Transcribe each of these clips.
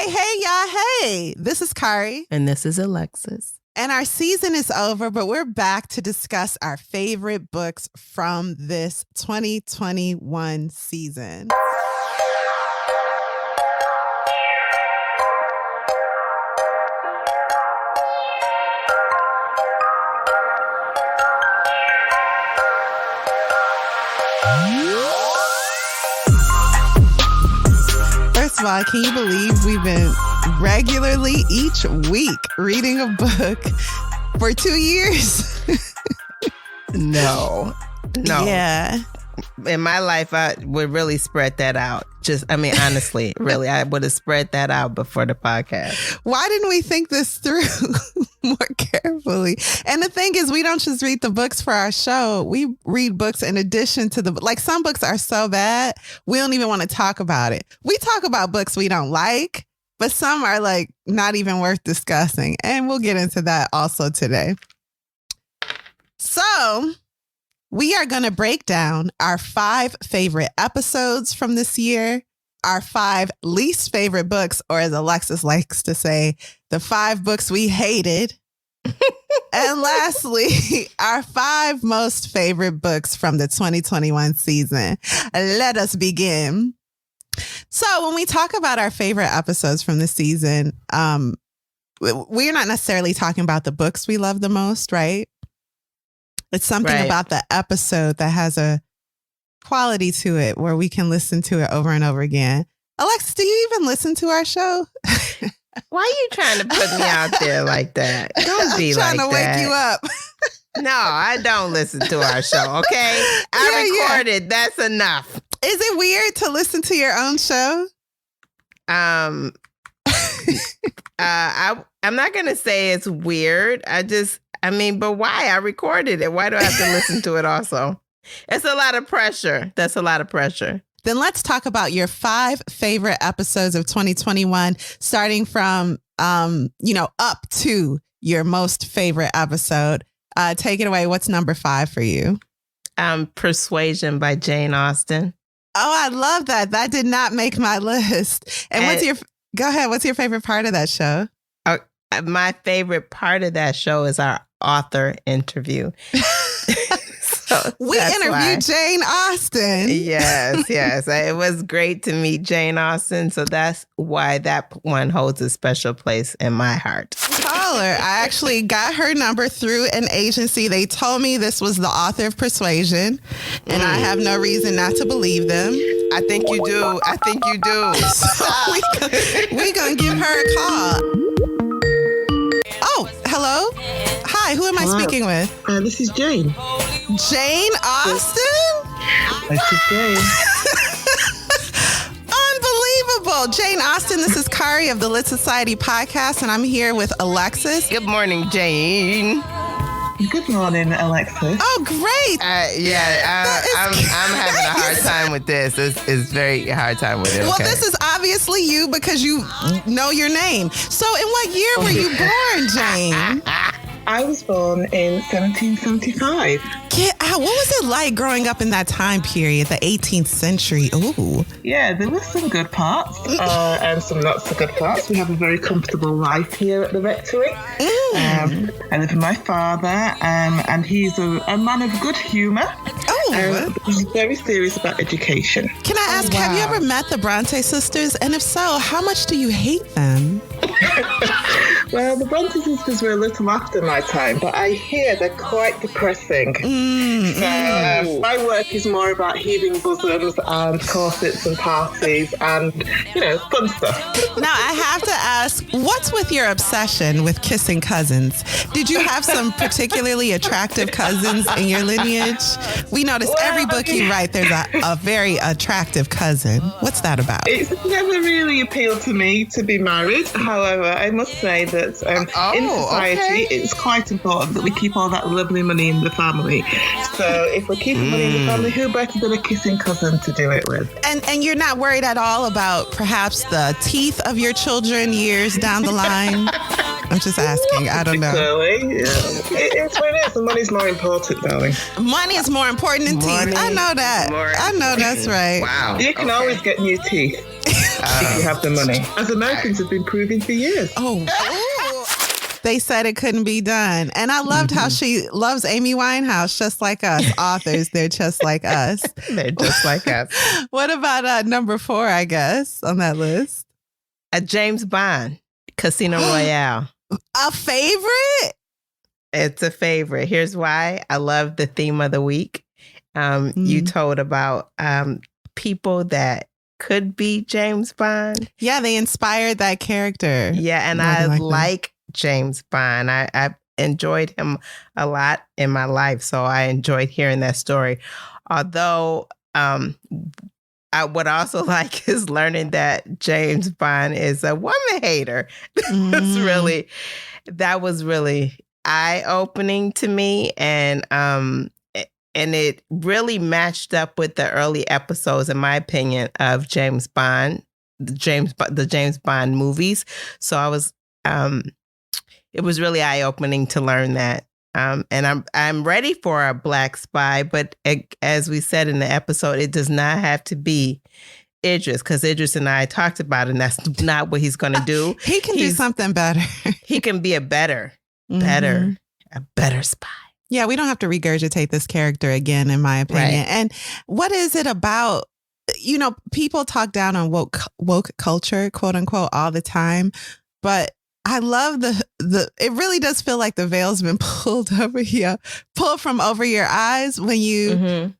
right. Hey, y'all. Hey, this is Kari. And this is Alexis. And our season is over, but we're back to discuss our favorite books from this 2021 season. First of all, can you believe we've been regularly each week reading a book for 2 years? No. Yeah. In my life, I would really spread that out. Honestly, really, I would have spread that out before the podcast. Why didn't we think this through more carefully? And the thing is, we don't just read the books for our show. We read books in addition to like some books are so bad, we don't even want to talk about it. We talk about books we don't like, but some are like not even worth discussing. And we'll get into that also today. So we are going to break down our 5 favorite episodes from this year, our 5 least favorite books, or as Alexis likes to say, the 5 books we hated. And lastly, our 5 most favorite books from the 2021 season. Let us begin. So when we talk about our favorite episodes from the season, we're not necessarily talking about the books we love the most, right? It's something about the episode that has a quality to it where we can listen to it over and over again. Alexis, do you even listen to our show? Why are you trying to put me out there like that? Don't be like that. I'm trying to wake you up. No, I don't listen to our show, okay? I recorded. That's enough. Is it weird to listen to your own show? I'm not going to say it's weird. But why? I recorded it. Why do I have to listen to it also? It's a lot of pressure. That's a lot of pressure. Then let's talk about your 5 favorite episodes of 2021, starting from, up to your most favorite episode. Take it away. What's number 5 for you? Persuasion by Jane Austen. Oh, I love that. That did not make my list. And go ahead. What's your favorite part of that show? My favorite part of that show is our author interview. We interviewed Jane Austen. Yes. It was great to meet Jane Austen. So that's why that one holds a special place in my heart. Call her. I actually got her number through an agency. They told me this was the author of Persuasion, and I have no reason not to believe them. I think you do. So we're going to give her a call. Oh, hello. Hi, who am I speaking with? This is Jane. Jane Austen? This is Jane. Unbelievable. Jane Austen, this is Kari of the Lit Society podcast, and I'm here with Alexis. Good morning, Jane. Good morning, Alexis. Oh, great. I'm having a hard time with this. It's very hard time with it. Well, okay. this is obviously you because you know your name. So in what year were you born, Jane? I was born in 1775. What was it like growing up in that time period, the 18th century? Ooh. Yeah, there were some good parts and some not so good parts. We have a very comfortable life here at the rectory. I live with my father, and he's a man of good humour. Oh. He's very serious about education. Can I ask, have you ever met the Bronte sisters? And if so, how much do you hate them? Well, the Bronte sisters were a little after my time, but I hear they're quite depressing. My work is more about heaving bosoms and corsets and parties and, fun stuff. Now, I have to ask, what's with your obsession with kissing cousins? Did you have some particularly attractive cousins in your lineage? We notice every book you write, there's a very attractive cousin. What's that about? It's never really appealed to me to be married. However, I must say that in society, it's quite important that we keep all that lovely money in the family. So if we're keeping money in the family, who better than a kissing cousin to do it with? And you're not worried at all about perhaps the teeth of your children years down the line? I'm just asking. I don't know. Yeah. It's what it is. The money's more important, darling. Money is more important than teeth. I know that. I know that's right. Wow. You can always get new teeth. if you have the money. As Americans have been proving for years. Oh, they said it couldn't be done. And I loved how she loves Amy Winehouse, just like us. Authors, they're just like us. They're just like us. What about number 4, I guess, on that list? James Bond, Casino Royale. A favorite? It's a favorite. Here's why. I love the theme of the week. You told about people that could be James Bond. Yeah, they inspired that character. Yeah, and I like James Bond. I enjoyed him a lot in my life, so I enjoyed hearing that story. Although I would also like is learning that James Bond is a woman hater. That was really eye-opening to me, and it really matched up with the early episodes, in my opinion, of James Bond, the James Bond movies. So I was, it was really eye-opening to learn that. And I'm ready for a black spy, but as we said in the episode, it does not have to be Idris, because Idris and I talked about it, and that's not what he's going to do. He can do something better. He can be a better spy. Yeah, we don't have to regurgitate this character again, in my opinion. Right. And what is it about? You know, people talk down on woke culture, quote unquote, all the time, but I love it really does feel like the veil's been pulled from over your eyes when you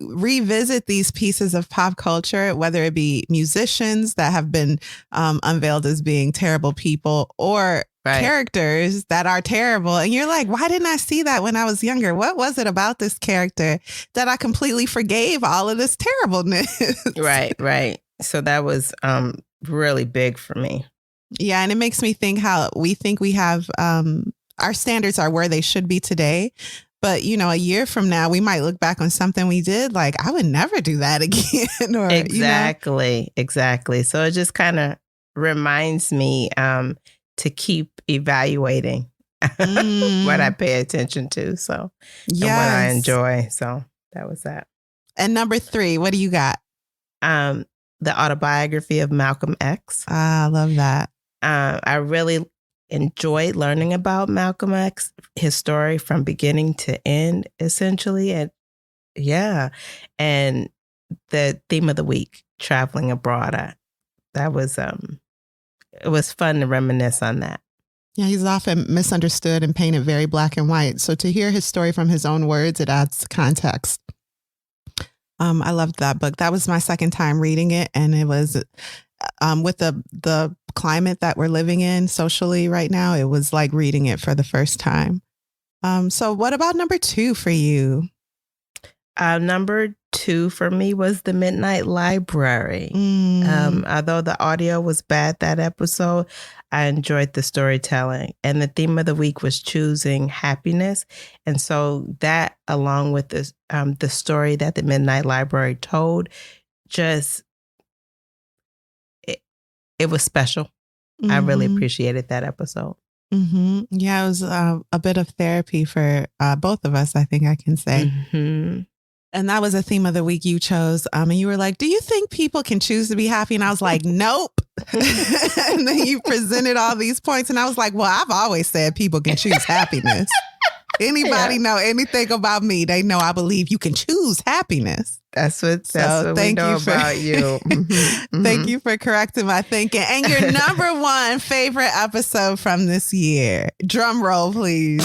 revisit these pieces of pop culture, whether it be musicians that have been unveiled as being terrible people or characters that are terrible. And you're like, why didn't I see that when I was younger? What was it about this character that I completely forgave all of this terribleness? Right. So that was really big for me. Yeah. And it makes me think how we think we have our standards are where they should be today. But, you know, a year from now, we might look back on something we did like, I would never do that again. Or, Exactly. So it just kind of reminds me to keep evaluating what I pay attention to. So and what I enjoy. So that was that. And number 3, what do you got? The Autobiography of Malcolm X. I love that. I really enjoyed learning about Malcolm X, his story from beginning to end, essentially. And and the theme of the week, traveling abroad. That was it was fun to reminisce on that. Yeah, he's often misunderstood and painted very black and white. So to hear his story from his own words, it adds context. I loved that book. That was my second time reading it. And it was with the climate that we're living in socially right now, it was like reading it for the first time. So what about number 2 for you? Number 2 for me was The Midnight Library. Although the audio was bad that episode, I enjoyed the storytelling. And the theme of the week was choosing happiness. And so that, along with this, the story that The Midnight Library told, just, it was special. I really appreciated that episode. Yeah, it was a bit of therapy for both of us, I think I can say. And that was a theme of the week you chose. And you were like, do you think people can choose to be happy? And I was like, nope. And then you presented all these points. And I was like, well, I've always said people can choose happiness. Anybody know anything about me, they know I believe you can choose happiness. That's what we know about you. Thank you for correcting my thinking. And your number 1 favorite episode from this year. Drum roll, please.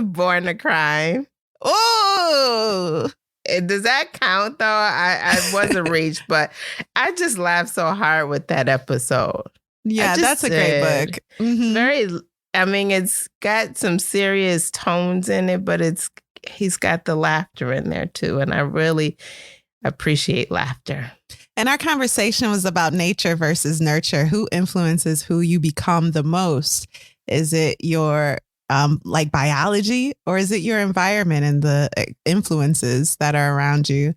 Born to Crime. Oh, does that count though? I wasn't reached, but I just laughed so hard with that episode. Yeah, that's a great book. It's got some serious tones in it, but he's got the laughter in there too. And I really appreciate laughter. And our conversation was about nature versus nurture. Who influences who you become the most? Is it your like biology, or is it your environment and the influences that are around you?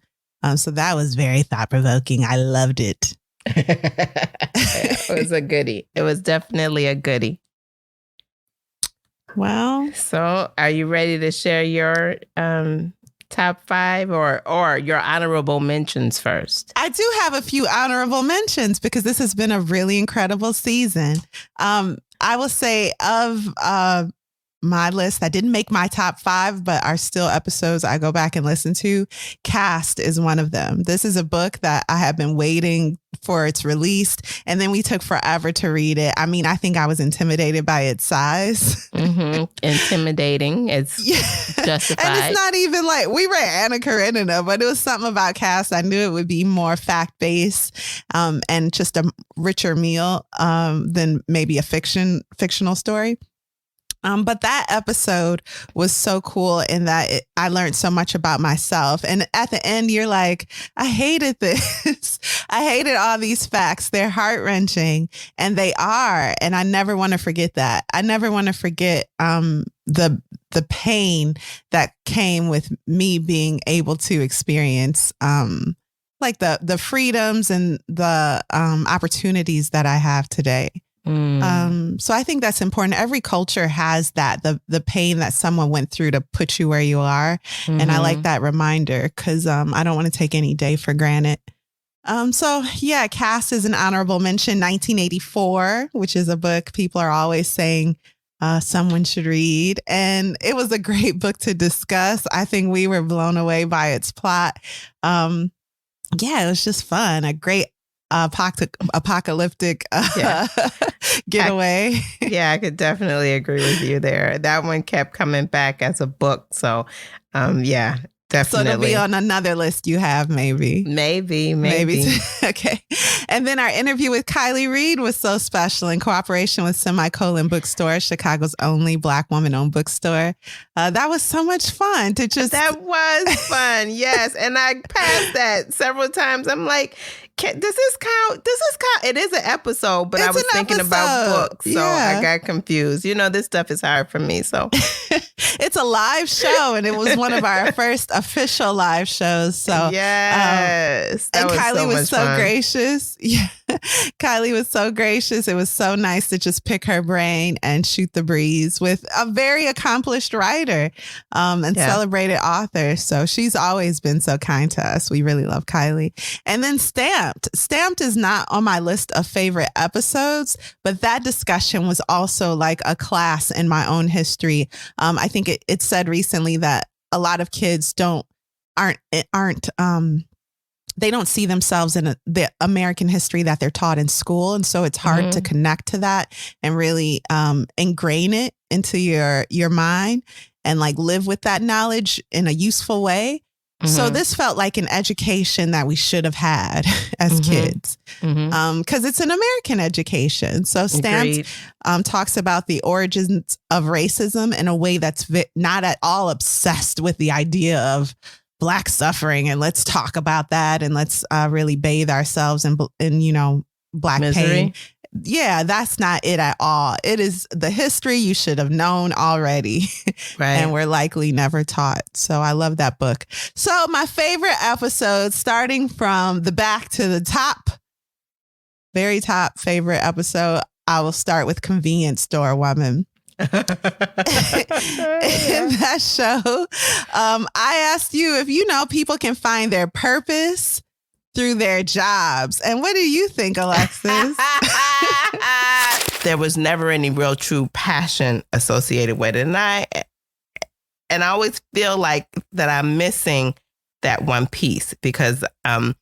So that was very thought-provoking. I loved it. It was a goodie. It was definitely a goodie. Well, so are you ready to share your top 5 or your honorable mentions first? I do have a few honorable mentions because this has been a really incredible season. I will say of my list that didn't make my top 5, but are still episodes I go back and listen to. Cast is one of them. This is a book that I have been waiting for its release, and then we took forever to read it. I mean, I think I was intimidated by its size. Mm-hmm. Intimidating. It's justified. And it's not even like we read Anna Karenina, but it was something about Cast. I knew it would be more fact-based and just a richer meal than maybe a fictional story. But that episode was so cool in that I learned so much about myself. And at the end, you're like, I hated this. I hated all these facts. They're heart-wrenching, and they are. And I never want to forget that. I never want to forget the pain that came with me being able to experience like the freedoms and the opportunities that I have today. So I think that's important. Every culture has that, the pain that someone went through to put you where you are. And I like that reminder because I don't want to take any day for granted. So yeah, Cast is an honorable mention. 1984, which is a book people are always saying someone should read. And it was a great book to discuss. I think we were blown away by its plot. Yeah, it was just fun. A great apocalyptic getaway. I could definitely agree with you there. That one kept coming back as a book. So, yeah, definitely. So it'll be on another list you have, maybe. Maybe. Okay. And then our interview with Kylie Reed was so special in cooperation with Semicolon Bookstore, Chicago's only Black woman-owned bookstore. That was so much fun to just... That was fun, yes. And I passed that several times. I'm like, does this count? It is an episode, but I was thinking about books, so I got confused. You know, this stuff is hard for me, so. It's a live show, and it was one of our first official live shows. So yes, and Kylie was so gracious. Yeah, Kylie was so gracious. It was so nice to just pick her brain and shoot the breeze with a very accomplished writer and celebrated author. So she's always been so kind to us. We really love Kylie. And then Stamped is not on my list of favorite episodes, but that discussion was also like a class in my own history. I think it said recently that a lot of kids aren't they don't see themselves in the American history that they're taught in school. And so it's hard to connect to that and really ingrain it into your mind and like live with that knowledge in a useful way. So this felt like an education that we should have had as kids because it's an American education. So Stamped talks about the origins of racism in a way that's not at all obsessed with the idea of Black suffering. And let's talk about that. And let's really bathe ourselves in Black misery. Pain. Yeah, that's not it at all. It is the history you should have known already. Right. And we're likely never taught. So I love that book. So my favorite episode, starting from the back to the top, very top favorite episode, I will start with Convenience Store Woman. In that show, I asked you if people can find their purpose through their jobs. And what do you think, Alexis? There was never any real true passion associated with it. And I always feel like that I'm missing that one piece because I've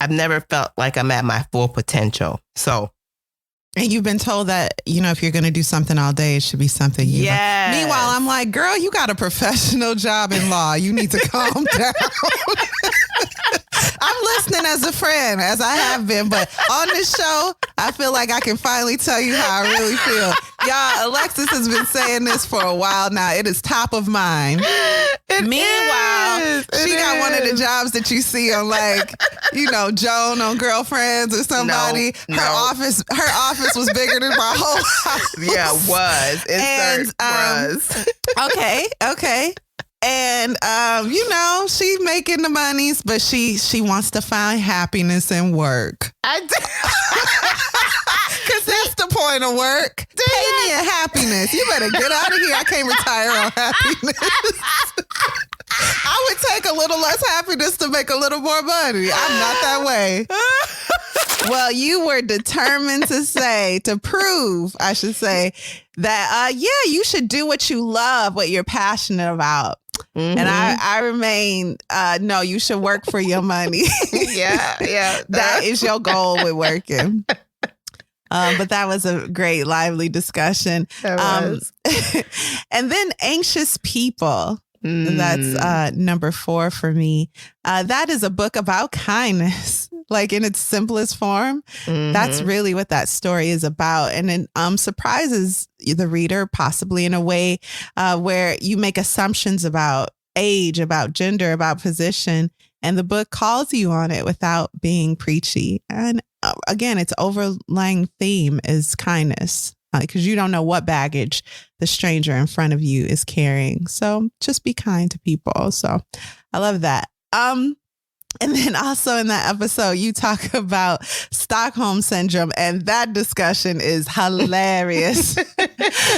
never felt like I'm at my full potential. So. And you've been told that, if you're going to do something all day, it should be something you like. Meanwhile, I'm like, girl, you got a professional job in law. You need to calm down. I'm listening as a friend, as I have been. But on this show, I feel like I can finally tell you how I really feel. Y'all, Alexis has been saying this for a while now. It is top of mind. Meanwhile, she got one of the jobs that you see on Joan on Girlfriends or somebody. No. Her office was bigger than my whole house. Yeah, was. Was. Okay. And, she's making the monies, but she wants to find happiness in work. Because that's the point of work. Pay me in happiness. You better get out of here. I can't retire on happiness. I I would take a little less happiness to make a little more money. I'm not that way. Well, you were determined to prove, I should say, that, you should do what you love, what you're passionate about. Mm-hmm. And I remain, no, you should work for your money. Yeah. That is your goal with working. But that was a great, lively discussion. And then Anxious People. That's number 4 for me. That is a book about kindness, like in its simplest form. Mm-hmm. That's really what that story is about. And it surprises the reader, possibly in a way where you make assumptions about age, about gender, about position. And the book calls you on it without being preachy. And again, its overlying theme is kindness. Because you don't know what baggage the stranger in front of you is carrying. So just be kind to people. So I love that. And then also in that episode, you talk about Stockholm Syndrome, and that discussion is hilarious.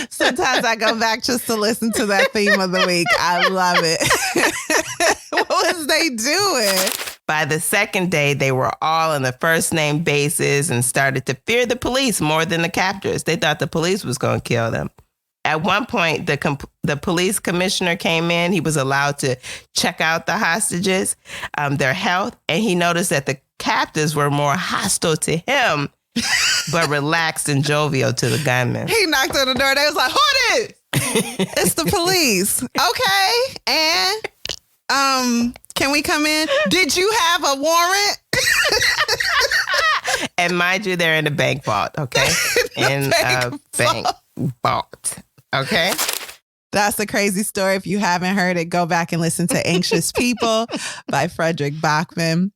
Sometimes I go back just to listen to that theme of the week. I love it. What was they doing? By the second day, they were all on the first name basis and started to fear the police more than the captors. They thought the police was going to kill them. At one point, the police commissioner came in. He was allowed to check out the hostages, their health, and he noticed that the captors were more hostile to him, but relaxed and jovial to the gunmen. He knocked on the door. They was like, "Who it is?" It's the police. Okay, and can we come in? Did you have a warrant? And mind you, they're in a bank vault, okay? In a bank vault, okay? That's a crazy story. If you haven't heard it, go back and listen to Anxious People by Frederick Bachman.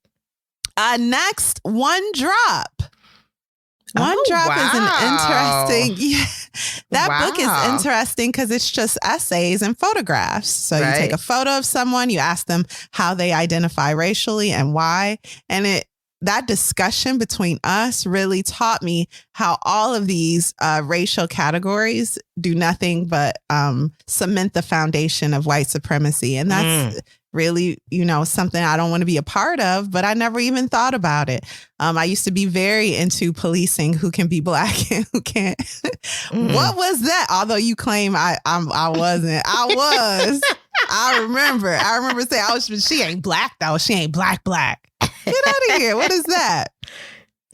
Next, One Drop. One Drop is an interesting... That book is interesting because it's just essays and photographs. So you take a photo of someone, you ask them how they identify racially and why. And that discussion between us really taught me how all of these racial categories do nothing but cement the foundation of white supremacy. And that's really, something I don't want to be a part of, but I never even thought about it. I used to be very into policing who can be Black and who can't. What was that? Although you claim I wasn't. I was. I remember saying, she ain't Black though. She ain't Black. Get out of here. What is that?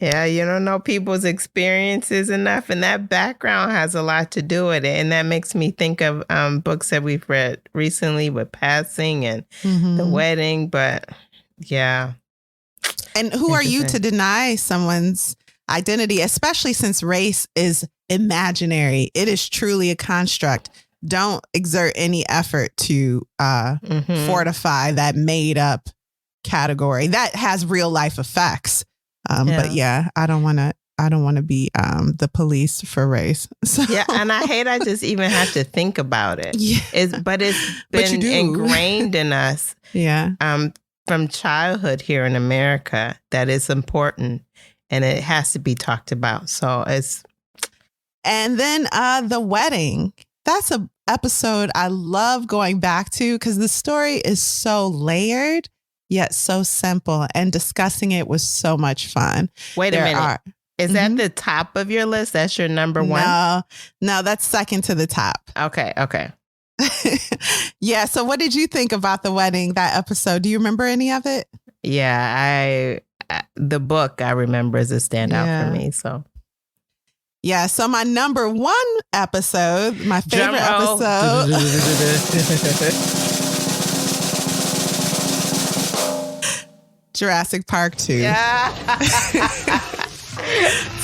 Yeah, you don't know people's experiences enough, and that background has a lot to do with it. And that makes me think of books that we've read recently with Passing and The Wedding. But yeah. And who are you to deny someone's identity, especially since race is imaginary? It is truly a construct. Don't exert any effort to fortify that made up category that has real life effects. But yeah, I don't want to be the police for race. So. Yeah, and I just even have to think about it. Yeah. It's been ingrained in us. Yeah. From childhood here in America that it's important and it has to be talked about. So it's. And then The Wedding. That's an episode I love going back to because the story is so layered, yet so simple, and discussing it was so much fun. Wait a minute. Is that the top of your list? That's your number one? No, that's second to the top. Okay. Yeah. So what did you think about The Wedding, that episode? Do you remember any of it? Yeah, the book I remember is a standout for me. So. Yeah. So my number one episode, my favorite episode. Jurassic Park 2. Yeah.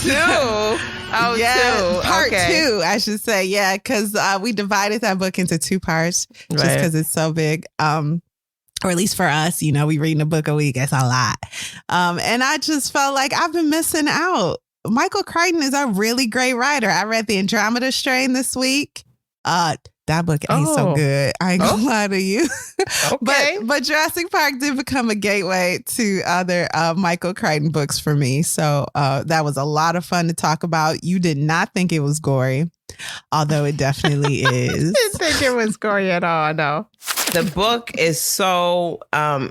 2. Oh, yeah, 2. Part 2, I should say. Yeah, because we divided that book into 2 parts just because it's so big. Or at least for us, we reading a book a week. It's a lot. And I just felt like I've been missing out. Michael Crichton is a really great writer. I read The Andromeda Strain this week. That book ain't so good. I ain't gonna lie to you. Okay. But Jurassic Park did become a gateway to other Michael Crichton books for me. So that was a lot of fun to talk about. You did not think it was gory. although it definitely is. I didn't think it was gory at all, no. The book is so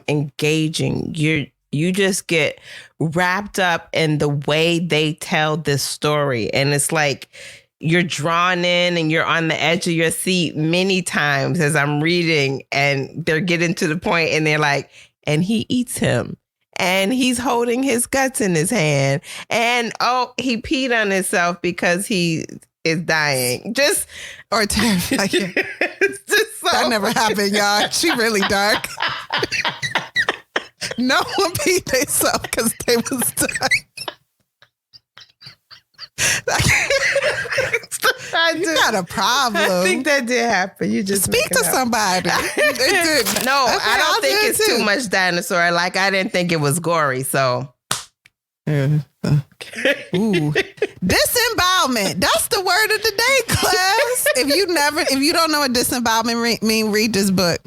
engaging. You just get wrapped up in the way they tell this story. And it's like you're drawn in and you're on the edge of your seat many times as I'm reading, and they're getting to the point and they're like, and he eats him. And he's holding his guts in his hand. And, oh, he peed on himself because he is dying. Just or terrified. That never happened, y'all. She really dark. No one peed themselves because they was dying. You got a problem. I think that did happen. You just speak to somebody. It did. No, okay, I don't think it's too much dinosaur. Like, I didn't think it was gory. So, ooh, disembowelment. That's the word of the day, class. If you don't know what disembowelment mean, read this book.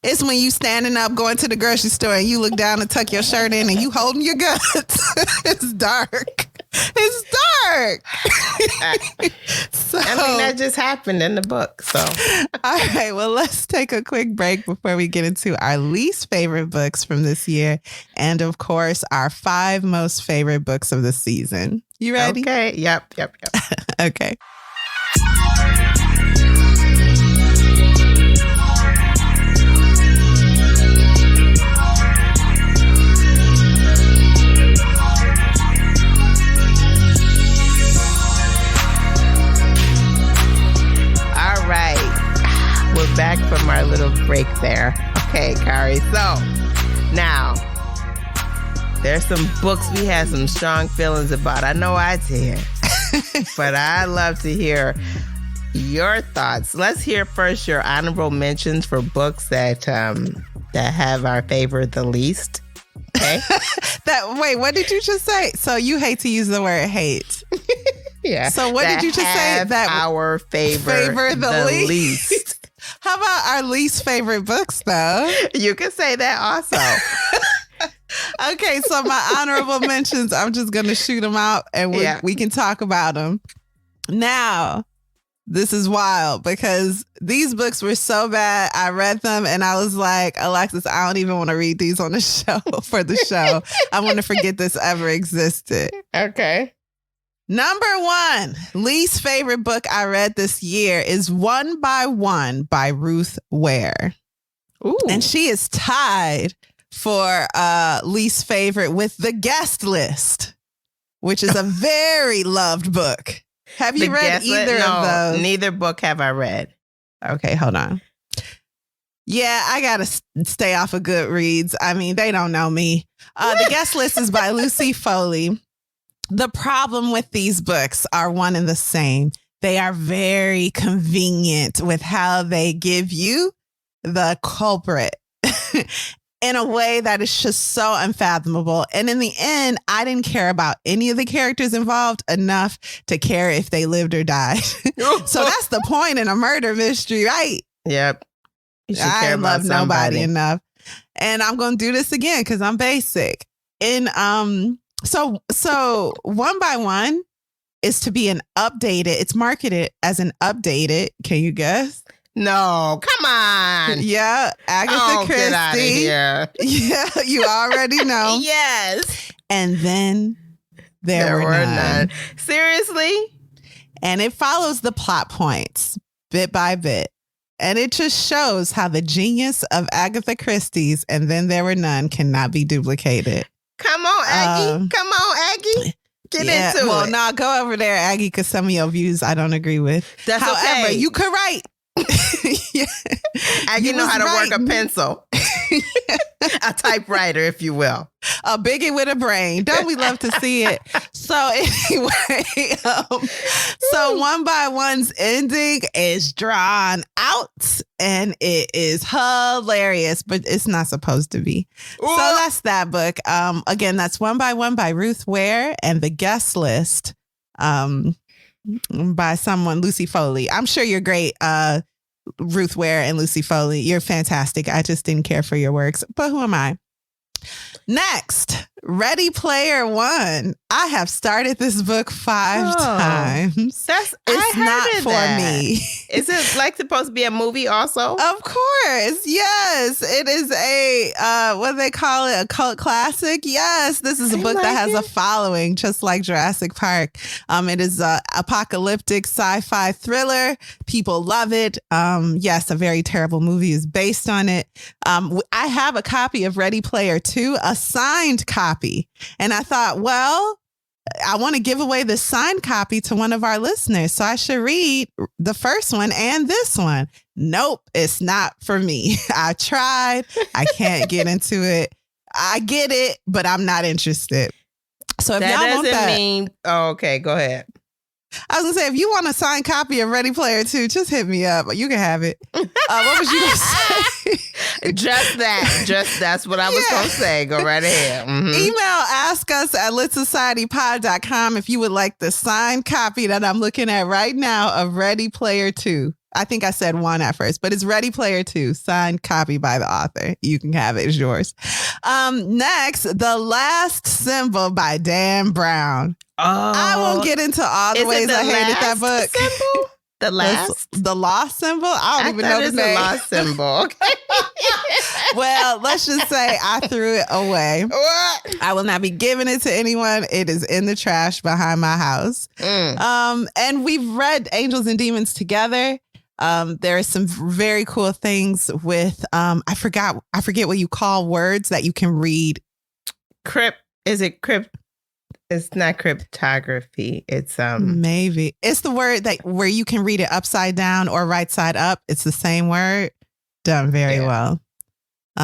It's when you standing up, going to the grocery store, and you look down and tuck your shirt in, and you holding your guts. It's dark. It's dark. So, I mean, that just happened in the book. So, all right. Well, let's take a quick break before we get into our least favorite books from this year, and of course, our 5 most favorite books of the season. You ready? Okay. Yep. Okay. We're back from our little break there. Okay, Kari. So now there's some books we had some strong feelings about. I know I did, but I love to hear your thoughts. Let's hear first your honorable mentions for books that have our favorite the least. Okay. Wait, what did you just say? So you hate to use the word hate. Yeah. So what did you just say? That our favorite the least. How about our least favorite books, though? You can say that also. Okay, so my honorable mentions, I'm just going to shoot them out and we can talk about them. Now, this is wild because these books were so bad. I read them and I was like, Alexis, I don't even want to read these on the show for the show. I want to forget this ever existed. Okay. Number 1, least favorite book I read this year is One by One by Ruth Ware. Ooh. And she is tied for least favorite with The Guest List, which is a very loved book. Have you read either of those? Neither book have I read. Okay, hold on. Yeah, I got to stay off of Goodreads. I mean, they don't know me. The Guest List is by Lucy Foley. The problem with these books are one and the same. They are very convenient with how they give you the culprit in a way that is just so unfathomable. And in the end, I didn't care about any of the characters involved enough to care if they lived or died. So that's the point in a murder mystery, right? Yep. You should I care love about nobody enough. And I'm going to do this again because I'm basic. So One by One is to be an updated. It's marketed as an updated. Can you guess? No, come on. Yeah, Agatha Christie. Get out of here. Yeah, you already know. Yes. And then there were none. Seriously? And it follows the plot points bit by bit. And it just shows how the genius of Agatha Christie's And Then There Were None cannot be duplicated. Come on, Aggie. Come on, Aggie. Get into it. Well, no, go over there, Aggie, because some of your views I don't agree with. That's However, okay. you could write. Yeah. Aggie know how to work a pencil. A typewriter, if you will. A bigot with a brain. Don't we love to see it? So anyway, so One by One's ending is drawn out and it is hilarious, but it's not supposed to be. Ooh. So that's that book. Again, that's One by One by Ruth Ware, and The Guest List by someone, Lucy Foley. I'm sure you're great, Ruth Ware and Lucy Foley. You're fantastic. I just didn't care for your works, but who am I? Next, Ready Player One. I have started this book 5 times. It's not for me. Is it like supposed to be a movie also? Of course. Yes. It is a, what do they call it? A cult classic. Yes. This is a book that has a following, just like Jurassic Park. It is a apocalyptic sci-fi thriller. People love it. Yes, a very terrible movie is based on it. I have a copy of Ready Player 2, a signed copy. And I thought, well, I want to give away the signed copy to one of our listeners. So I should read the first one and this one. Nope, it's not for me. I tried. I can't get into it. I get it, but I'm not interested. So if y'all want that, oh, okay, go ahead. I was gonna say, if you want a signed copy of Ready Player 2, just hit me up. You can have it. What was you gonna say? That's what I was gonna say. Go right ahead. Mm-hmm. Email ask us at litsocietypod.com if you would like the signed copy that I'm looking at right now of Ready Player 2. I think I said 1 at first, but it's Ready Player 2, signed copy by the author. You can have it. It's yours. Next, The Last Symbol by Dan Brown. Oh, I won't get into all the ways I hated that book. Symbol? The lost symbol? I don't even know the name. The lost symbol. Well, let's just say I threw it away. What? I will not be giving it to anyone. It is in the trash behind my house. And we've read Angels and Demons together. There are some very cool things with I forget what you call words that you can read. Is it crypt? It's not cryptography. It's maybe it's the word that where you can read it upside down or right side up. It's the same word done very well.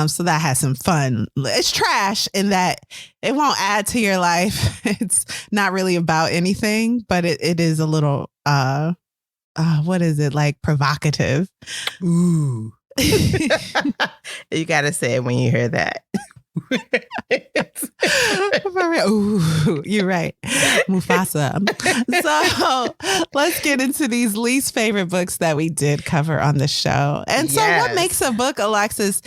So that has some fun. It's trash in that it won't add to your life. It's not really about anything, but it is a little what is it, like provocative? Ooh. You gotta say it when you hear that. Ooh, you're right. Mufasa. So let's get into these least favorite books that we did cover on the show. And so what makes a book, Alexis,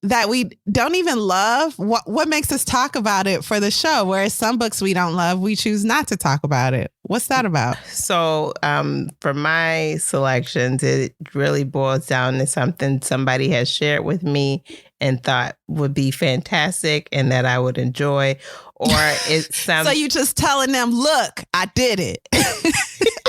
that we don't even love? What makes us talk about it for the show? Whereas some books we don't love, we choose not to talk about it. What's that about? So for my selections, it really boils down to something somebody has shared with me and thought would be fantastic and that I would enjoy. Or it's some... So you just telling them, look, I did it.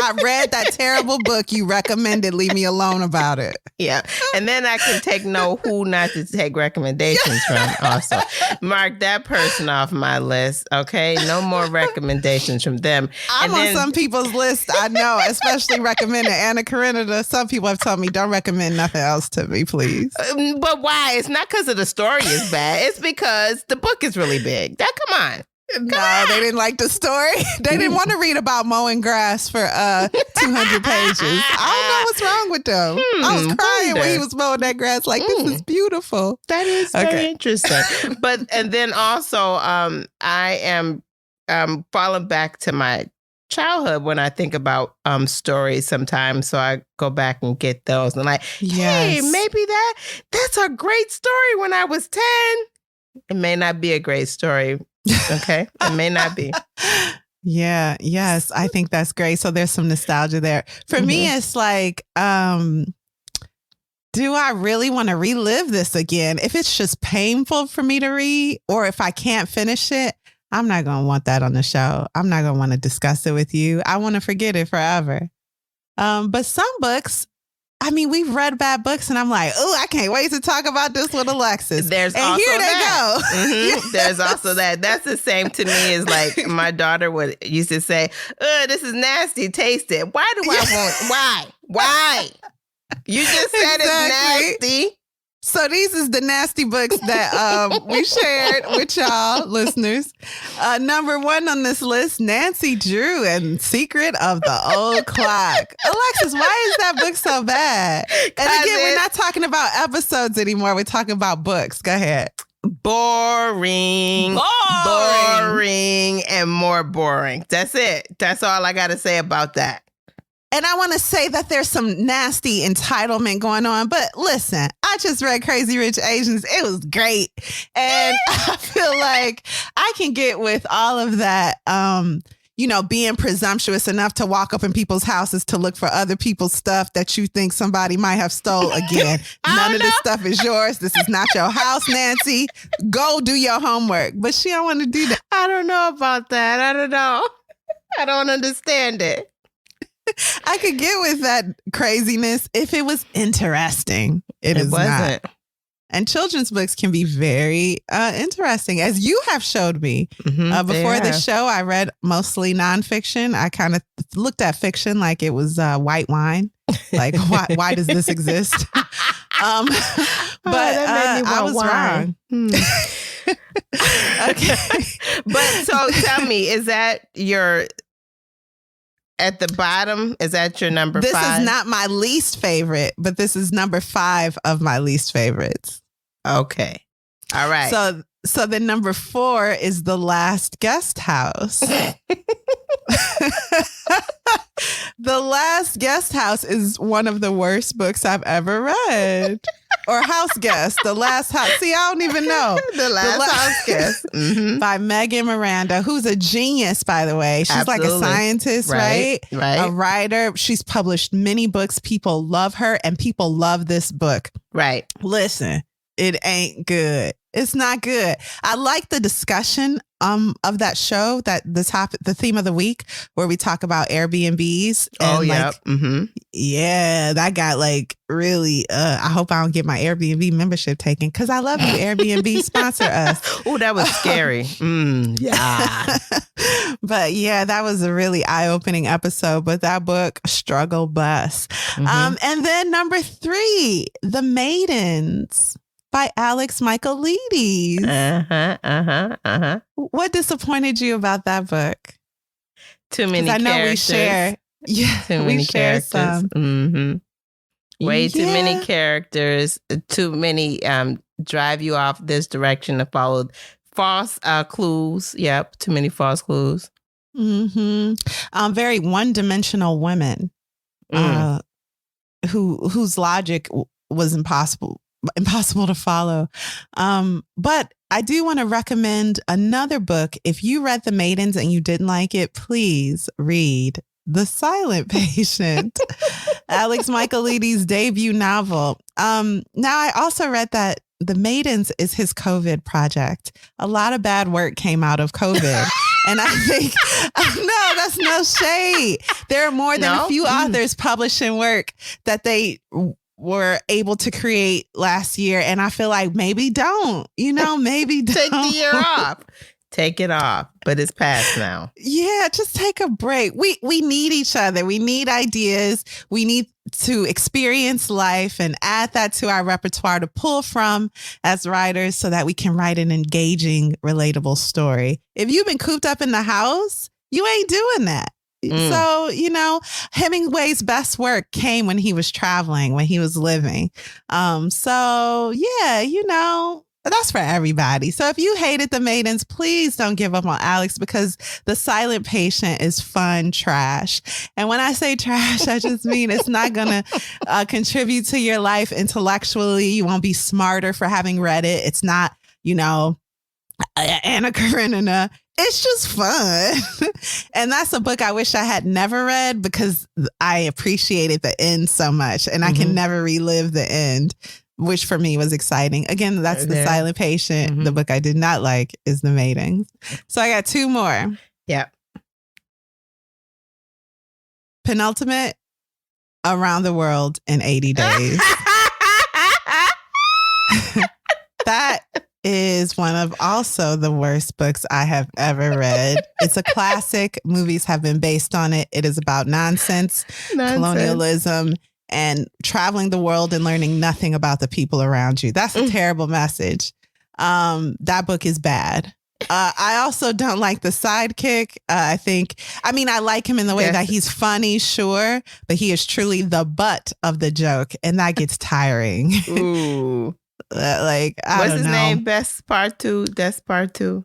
I read that terrible book you recommended. Leave me alone about it. Yeah. And then I can take who not to take recommendations from also. Mark that person off my list. Okay. No more recommendations from them. I'm on some people's list. I know, especially recommending Anna Karenina. Some people have told me, don't recommend nothing else to me, please. But why? It's not because of the story is bad. It's because the book is really big. Come on. No, they didn't like the story. They didn't want to read about mowing grass for 200 pages. I don't know what's wrong with them. I was crying when he was mowing that grass. Like, this is beautiful. That is very interesting. And then also, I am falling back to my childhood when I think about stories sometimes. So I go back and get those and like, hey, maybe that's a great story when I was 10. It may not be a great story. Okay. It may not be. Yeah. Yes. I think that's great. So there's some nostalgia there. For me, it's like, do I really want to relive this again? If it's just painful for me to read, or if I can't finish it, I'm not going to want that on the show. I'm not going to want to discuss it with you. I want to forget it forever. But some books, I mean, we've read bad books and I'm like, oh, I can't wait to talk about this with Alexis. There's and also here that. They go. Mm-hmm. There's also that. That's the same to me as like my daughter used to say, this is nasty. Taste it. Why do I want, why? You just said it's nasty. So these is the nasty books that we shared with y'all listeners. Number 1 on this list, Nancy Drew and Secret of the Old Clock. Alexis, why is that book so bad? And again, we're not talking about episodes anymore. We're talking about books. Go ahead. Boring and more boring. That's it. That's all I got to say about that. And I want to say that there's some nasty entitlement going on. But listen, I just read Crazy Rich Asians. It was great. And I feel like I can get with all of that, being presumptuous enough to walk up in people's houses to look for other people's stuff that you think somebody might have stole. Again, none of this stuff is yours. This is not your house, Nancy. Go do your homework. But she don't want to do that. I don't know about that. I don't know. I don't understand it. I could get with that craziness if it was interesting. It is wasn't. Not. And children's books can be very interesting, as you have showed me. Before the show, I read mostly nonfiction. I kind of looked at fiction like it was white wine. Like, why does this exist? But I was wrong. Okay. But so tell me, is that your... At the bottom, is that your number 5? This is not my least favorite, but this is number 5 of my least favorites. Okay. All right. So then number 4 is The Last Guest House. The Last Guest House is one of the worst books I've ever read. Or House Guest, The Last House. See, I don't even know. The Last House Guest. By Megan Miranda, who's a genius, by the way. She's like a scientist, right? A writer. She's published many books. People love her, and people love this book. Right. Listen, it ain't good. It's not good. I like the discussion of that show, that the theme of the week, where we talk about Airbnbs. And yeah, that got like really, I hope I don't get my Airbnb membership taken, because I love you, Airbnb, sponsor us. Oh, that was scary. Yeah. But yeah, that was a really eye-opening episode, but that book, struggle bus. And then number 3, The Maidens by Alex Michael Leady. What disappointed you about that book? Too many characters. I know we share. Yeah, too many characters. Some. Way too many characters. Too many drive you off this direction to follow false clues. Yep, too many false clues. Very one-dimensional women whose logic was impossible to follow. But I do want to recommend another book. If you read The Maidens and you didn't like it, please read The Silent Patient, Alex Michael Leady's debut novel. Now, I also read that The Maidens is his COVID project. A lot of bad work came out of COVID. And I think, no, that's no shade. There are more than a few authors publishing work that they were able to create last year. And I feel like maybe don't, maybe don't. Take the year off. Take it off. But it's past now. Yeah, just take a break. We need each other. We need ideas. We need to experience life and add that to our repertoire to pull from as writers so that we can write an engaging, relatable story. If you've been cooped up in the house, you ain't doing that. So, Hemingway's best work came when he was traveling, when he was living. So, yeah, that's for everybody. So if you hated The Maidens, please don't give up on Alex, because The Silent Patient is fun trash. And when I say trash, I just mean it's not going to contribute to your life intellectually. You won't be smarter for having read it. It's not, Anna Karenina. It's just fun. And that's a book I wish I had never read, because I appreciated the end so much, and I can never relive the end, which for me was exciting. Again, that's The Silent Patient. The book I did not like is The Maidens. So I got 2 more. Yep. Penultimate, Around the World in 80 Days. That is one of also the worst books I have ever read. It's a classic. Movies have been based on it. It is about nonsense. Colonialism, and traveling the world and learning nothing about the people around you. That's a terrible message. That book is bad. I also don't like the sidekick. I like him in the way that he's funny, sure, but he is truly the butt of the joke, and that gets tiring. Ooh. I What's don't his know. name? Best Part 2. That's Part 2.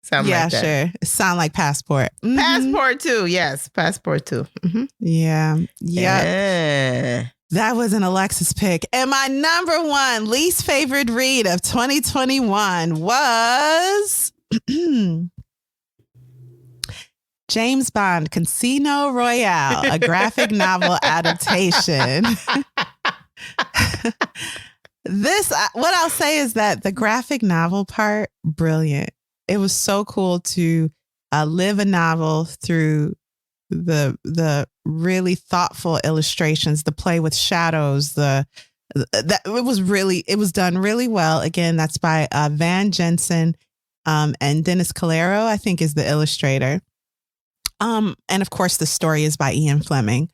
Something like that. Sure. It sound like Passport. Mm-hmm. Passport too. Yes, Passport too. Mm-hmm. Yeah. Yep. Yeah. That was an Alexis pick. And my number one least favorite read of 2021 was James Bond Casino Royale, a graphic novel adaptation. What I'll say is that the graphic novel part, brilliant. It was so cool to live a novel through the really thoughtful illustrations, the play with shadows, it was done really well. Again, that's by Van Jensen and Dennis Calero, I think, is the illustrator. And of course, the story is by Ian Fleming.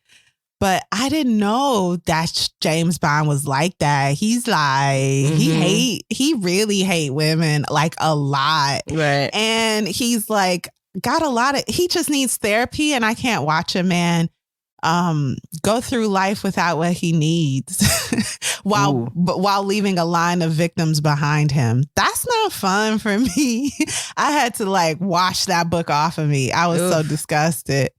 But I didn't know that James Bond was like that. He's like, he really hate women like a lot. Right. And he's like, he just needs therapy, and I can't watch a man go through life without what he needs while leaving a line of victims behind him. That's not fun for me. I had to like wash that book off of me. I was so disgusted.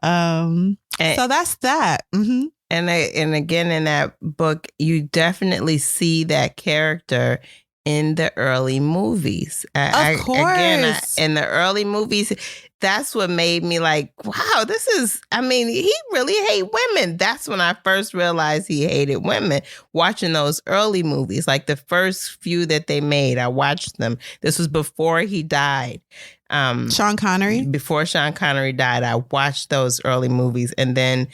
So that's that. Mm-hmm. And again, in that book, you definitely see that character in the early movies. Of course. In the early movies, that's what made me like, wow, he really hate women. That's when I first realized he hated women, watching those early movies, like the first few that they made. I watched them. This was before he died. Sean Connery? Before Sean Connery died, I watched those early movies, and then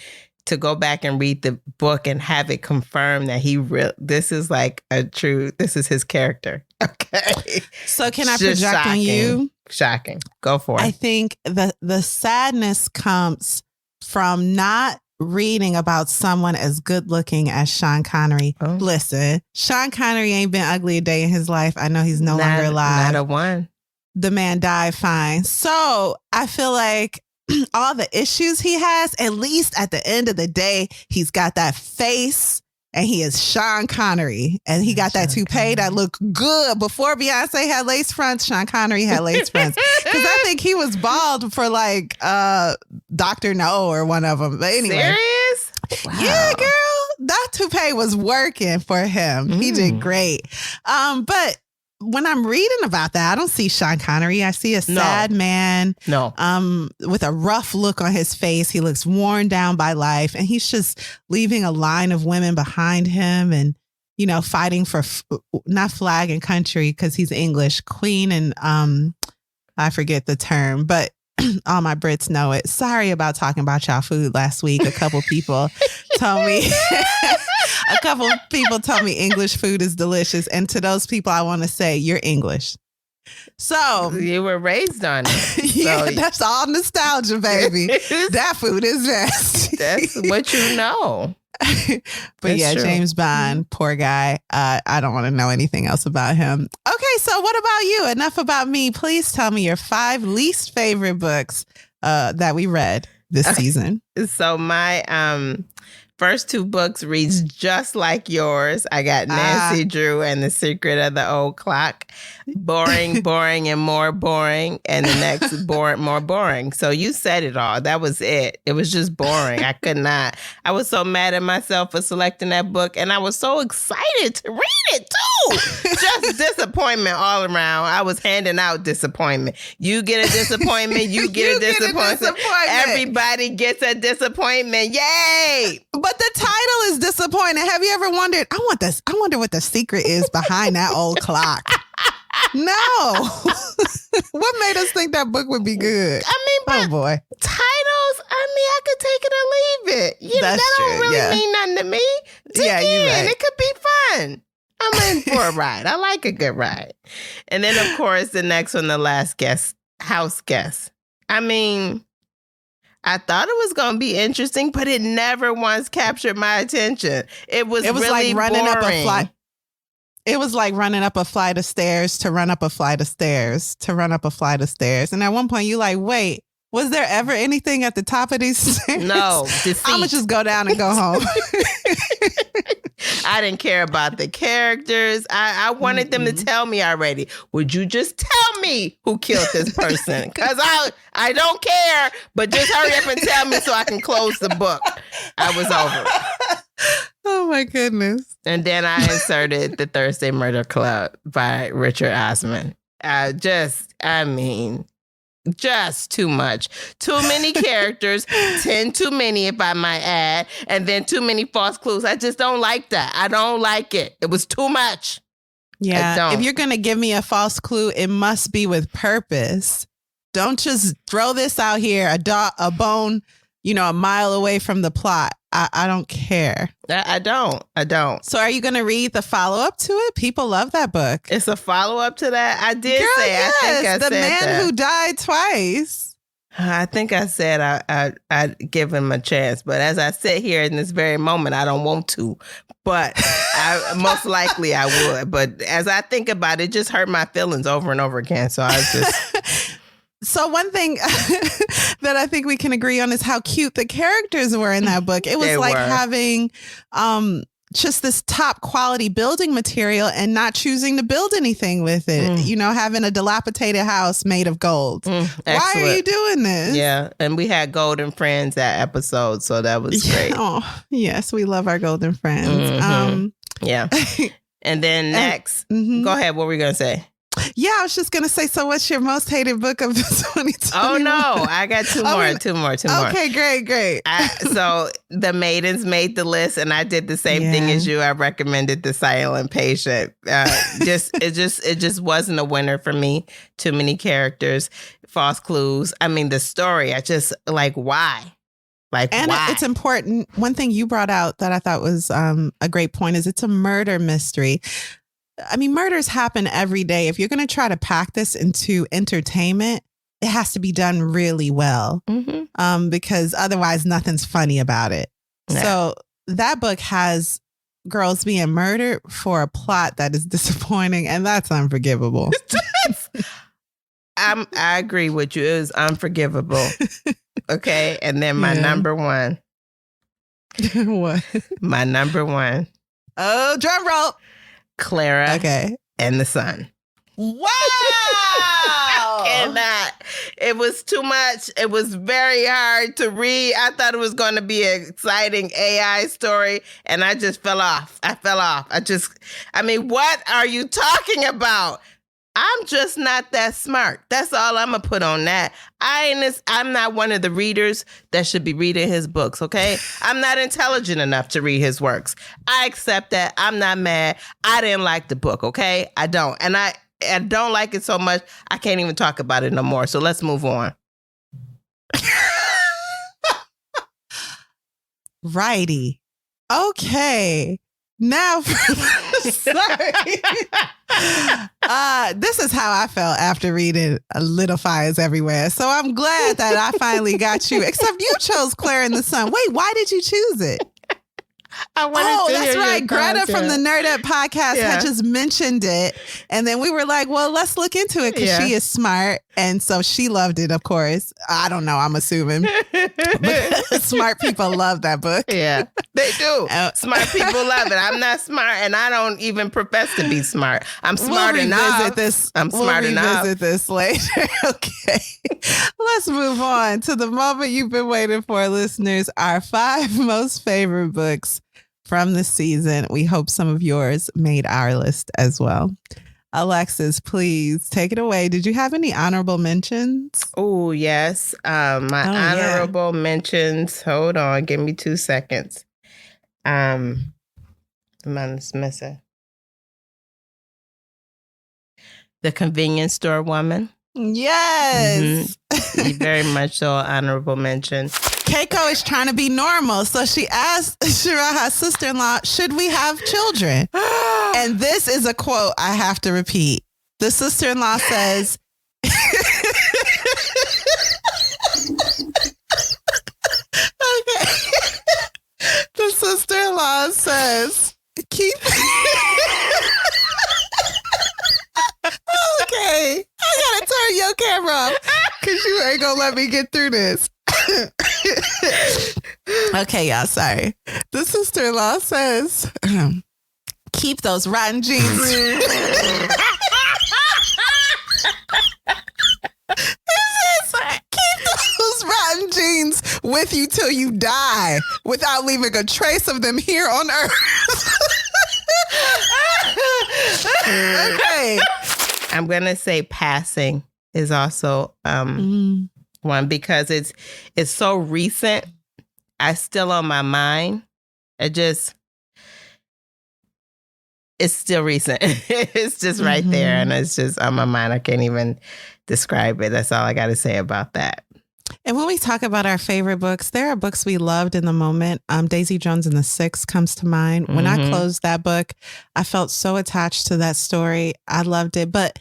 to go back and read the book and have it confirmed that this is his character. Okay. So can I project on you? Shocking. Go for it. I think the sadness comes from not reading about someone as good looking as Sean Connery. Oh. Listen, Sean Connery ain't been ugly a day in his life. I know he's no longer alive. Not a one. The man died fine. So I feel like all the issues he has, at least at the end of the day, he's got that face and he is Sean Connery. And he got that toupee that looked good. Before Beyonce had lace fronts, Sean Connery had lace fronts. Because I think he was bald for like Dr. No or one of them. But anyway. Serious? Wow. Yeah, girl. That toupee was working for him. He did great. But when I'm reading about that, I don't see Sean Connery. I see a sad man. No. With a rough look on his face. He looks worn down by life, and he's just leaving a line of women behind him, and fighting for not flag and country because he's English, queen, and I forget the term, but all my Brits know it. Sorry about talking about y'all food last week. A couple people told me. A couple of people told me English food is delicious. And to those people, I want to say, you're English. So you were raised on it. Yeah, that's all nostalgia, baby. That food is nasty. That's what you know. But that's yeah, true. James Bond, poor guy. I don't want to know anything else about him. Okay, so what about you? Enough about me. Please tell me your 5 least favorite books that we read this season. So my first 2 books reads just like yours. I got Nancy Drew and The Secret of the Old Clock. Boring, and more boring. And the next more boring. So you said it all. That was it. It was just boring. I could not. I was so mad at myself for selecting that book. And I was so excited to read it too. Just disappointment all around. I was handing out disappointment. You get a disappointment. You get a disappointment. Everybody gets a disappointment. Yay! But the title is disappointing. Have you ever wondered? I wonder what the secret is behind that old clock. No. What made us think that book would be good? Oh boy. Titles, I could take it or leave it. That don't really mean nothing to me. You're right. It could be fun. I'm in for a ride. I like a good ride. And then, of course, the next one, The Last Guest, House Guest. I thought it was going to be interesting, but it never once captured my attention. It was really like running boring. Up a flight. It was like running up a flight of stairs to run up a flight of stairs to run up a flight of stairs. And at one point, you like, wait, was there ever anything at the top of these stairs? No, defeat. I'm going to just go down and go home. I didn't care about the characters. I wanted them to tell me already. Would you just tell me who killed this person? Because I don't care, but just hurry up and tell me so I can close the book. I was over it. Oh my goodness. And then I inserted The Thursday Murder Club by Richard Osmond. Just too much. Too many characters, 10 too many if I might add, and then too many false clues. I just don't like that. I don't like it. It was too much. Yeah. If you're going to give me a false clue, it must be with purpose. Don't just throw this out here, a bone, a mile away from the plot. I don't care. I don't. So are you going to read the follow-up to it? People love that book. It's a follow-up to that? I did Girl, say, yes, I think I the said man that. who died twice. I think I said I'd give him a chance. But as I sit here in this very moment, I don't want to. But most likely I would. But as I think about it, it just hurt my feelings over and over again. So I just... So one thing that I think we can agree on is how cute the characters were in that book. It was having just this top quality building material and not choosing to build anything with it. Having a dilapidated house made of gold. Why are you doing this? Yeah. And we had Golden Friends that episode. So that was great. Oh, yes. We love our Golden Friends. Yeah. And then next, go ahead. What were we going to say? Yeah, I was just going to say, so what's your most hated book of 2020? Oh, no. I got two more. Okay, great. So the Maidens made the list, and I did the same thing as you. I recommended The Silent Patient. It just wasn't a winner for me. Too many characters, false clues. I mean, the story, I just, why? Why? It's important. One thing you brought out that I thought was a great point is it's a murder mystery. I mean, murders happen every day. If you're going to try to pack this into entertainment, it has to be done really well, because otherwise nothing's funny about it. Yeah. So that book has girls being murdered for a plot that is disappointing, and that's unforgivable. I agree with you. It was unforgivable. Okay. And then my number one. What? My number one. Oh, drum roll. Clara. Okay. And the Sun. Wow. I cannot. It was too much. It was very hard to read. I thought it was going to be an exciting AI story, and I just fell off. I mean, what are you talking about? I'm just not that smart. That's all I'm going to put on that. I'm not one of the readers that should be reading his books, okay? I'm not intelligent enough to read his works. I accept that. I'm not mad. I didn't like the book, okay? I don't. And I don't like it so much, I can't even talk about it no more. So let's move on. Righty. Okay. Now, sorry. This is how I felt after reading Little Fires Everywhere. So I'm glad that I finally got you. Except you chose Clara and the Sun. Wait, why did you choose it? I wanted to that's hear right. Greta content. from the Nerd Up podcast had just mentioned it. And then we were like, well, let's look into it because she is smart. And so she loved it, of course. I don't know, I'm assuming. But smart people love that book. Yeah, they do. Smart people love it. I'm not smart, and I don't even profess to be smart. I'm smart enough. We'll revisit this later. Okay. Let's move on to the moment you've been waiting for, listeners. Our 5 most favorite books from the season. We hope some of yours made our list as well. Alexis, please take it away. Did you have any honorable mentions? Oh, yes. Honorable mentions. Hold on. Give me 2 seconds. I'm missing. The Convenience Store Woman. Yes. Mm-hmm. Very much so honorable mention. Keiko is trying to be normal. So she asked Shiraha's sister-in-law, should we have children? And this is a quote I have to repeat. The sister-in-law says, okay. The sister-in-law says, keep. Okay. I gotta turn your camera off because you ain't gonna let me get through this. Okay, y'all, sorry. The sister-in-law says, Keep those rotten jeans. Keep those rotten jeans with you till you die without leaving a trace of them here on earth. Okay. I'm going to say Passing is also one because it's so recent. I still on my mind. It's still recent. It's just right there. And it's just on my mind. I can't even describe it. That's all I got to say about that. And when we talk about our favorite books, there are books we loved in the moment. Daisy Jones and the Six comes to mind. When I closed that book, I felt so attached to that story. I loved it. But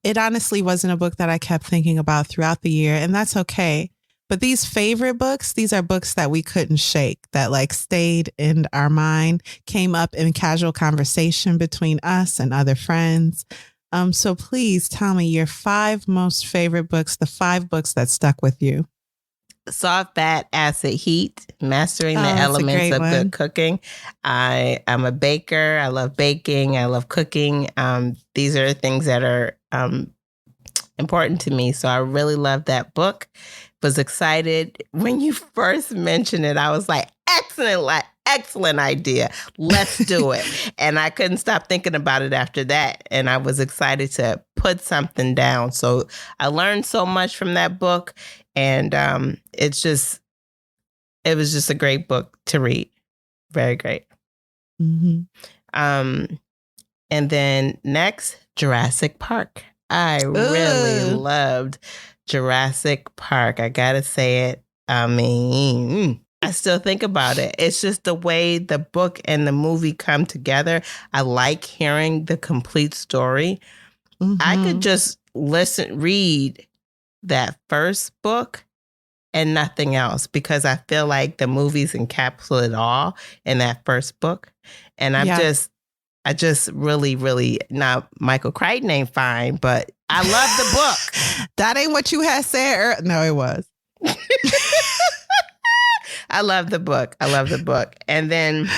it honestly wasn't a book that I kept thinking about throughout the year. And that's okay. But these favorite books, these are books that we couldn't shake, that like stayed in our mind, came up in casual conversation between us and other friends. So please tell me your 5 most favorite books, the 5 books that stuck with you. Soft, Fat, Acid, Heat, Mastering the Elements of Good Cooking. I'm a baker. I love baking. I love cooking. These are things that are important to me. So I really love that book. Was excited when you first mentioned it. I was like, excellent idea. Let's do it. And I couldn't stop thinking about it after that. And I was excited to put something down. So I learned so much from that book. And it was just a great book to read. Very great. And then next, Jurassic Park. I really loved Jurassic Park. I gotta say it. I mean, I still think about it. It's just the way the book and the movie come together. I like hearing the complete story. I could just read that first book and nothing else because I feel like the movies encapsulate it all in that first book. And I just really, really, now Michael Crichton ain't fine, but I love the book. That ain't what you had said. No, it was. I love the book. And then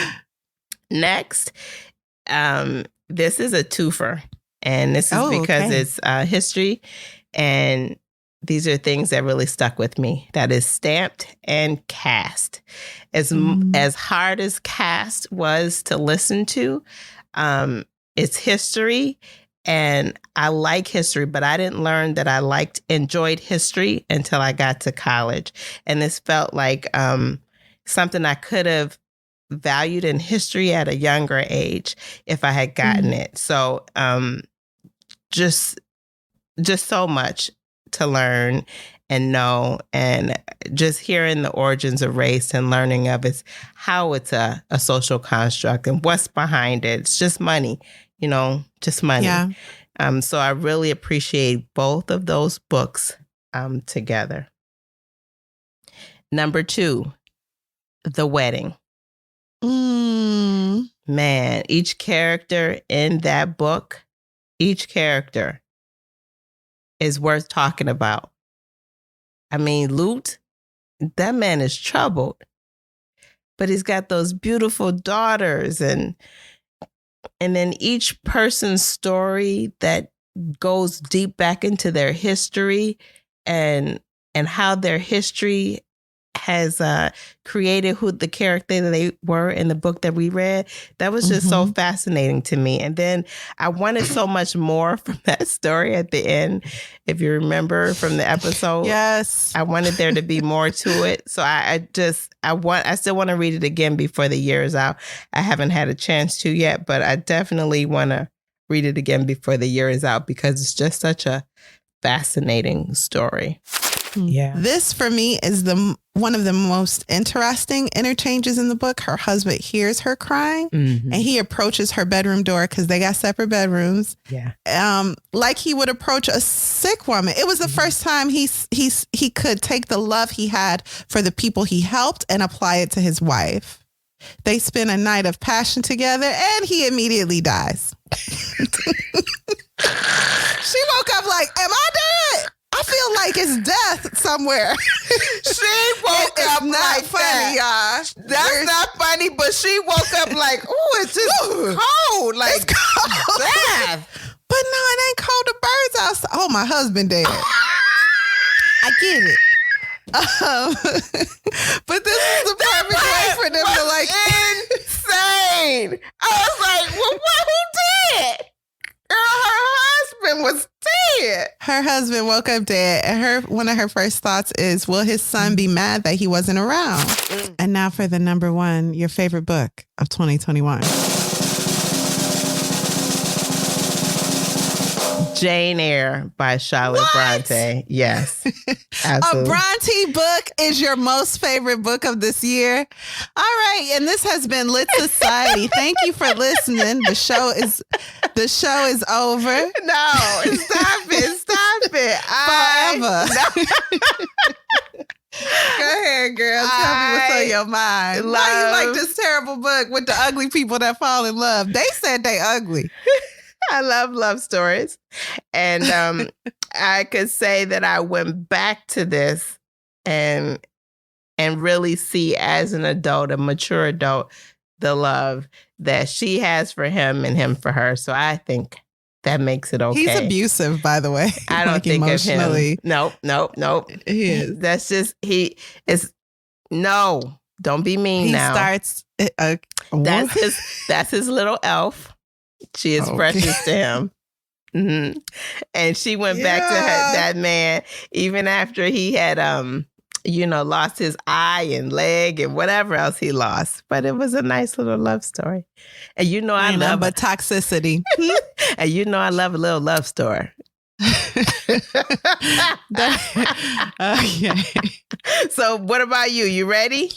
next, this is a twofer. And this is because it's history. And these are things that really stuck with me. That is Stamped and Cast. As hard as Cast was to listen to, it's history. And I like history, but I didn't learn that I enjoyed history until I got to college. And this felt like something I could have valued in history at a younger age if I had gotten it. So just so much to learn and know, and just hearing the origins of race and learning of how it's a social construct and what's behind it. It's just money. Just money. Yeah. So I really appreciate both of those books together. Number 2, The Wedding. Man, each character in that book, each character is worth talking about. I mean, Lute, that man is troubled, but he's got those beautiful daughters, and then each person's story that goes deep back into their history and how their history has created who the character that they were in the book that we read. That was just so fascinating to me. And then I wanted so much more from that story at the end. If you remember from the episode, yes, I wanted there to be more to it. So I still want to read it again before the year is out. I haven't had a chance to yet, but I definitely want to read it again before the year is out because it's just such a fascinating story. Yeah. This for me is one of the most interesting interchanges in the book. Her husband hears her crying and he approaches her bedroom door because they got separate bedrooms. Yeah. Like he would approach a sick woman. It was the first time he could take the love he had for the people he helped and apply it to his wife. They spend a night of passion together and he immediately dies. She woke up like, am I dead? I feel like it's death somewhere. She woke up not like funny, that. y'all. That's not funny, but she woke up like, ooh, it's just cold. Like, It's cold. death. But no, it ain't cold. The birds outside. Oh, my husband dead. I get it. But this is the perfect way for them to like. Insane. I was like, well, who did? Girl, her husband was dead. Her husband woke up dead, and one of her first thoughts is, will his son be mad that he wasn't around? And now for the number one, your favorite book of 2021. Jane Eyre by Charlotte Bronte. Yes. Absolutely. A Bronte book is your most favorite book of this year. All right. And this has been Lit Society. Thank you for listening. The show is over. No, stop it. Stop it. Forever. Go ahead, girl. Tell me what's on your mind. Why you like this terrible book with the ugly people that fall in love? They said they ugly. I love love stories. And I could say that I went back to this and really see as an adult, a mature adult, the love that she has for him and him for her. So I think that makes it okay. He's abusive, by the way. I don't like think emotionally. of him. Nope. He is. That's just, no, don't be mean now. He starts. That's his little elf. She is precious to him. Mm-hmm. And she went back to that man even after he had, lost his eye and leg and whatever else he lost. But it was a nice little love story. And I love toxicity. And I love a little love story. Okay. So what about you? You ready?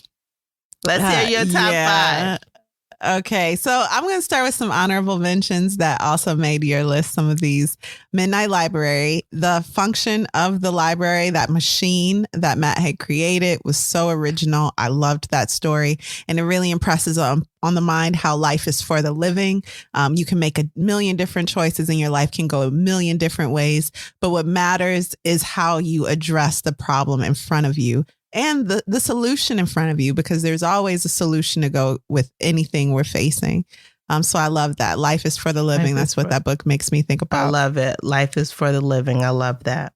Let's hear your top five. Okay, so I'm going to start with some honorable mentions that also made your list. Some of these: Midnight Library. The function of the library, that machine that Matt had created, was so original. I loved that story, and it really impresses on the mind how life is for the living. You can make a million different choices, and your life can go a million different ways. But what matters is how you address the problem in front of you. And the solution in front of you, because there's always a solution to go with anything we're facing. So I love that. Life is for the living. That's what that book makes me think about. I love it. Life is for the living. I love that.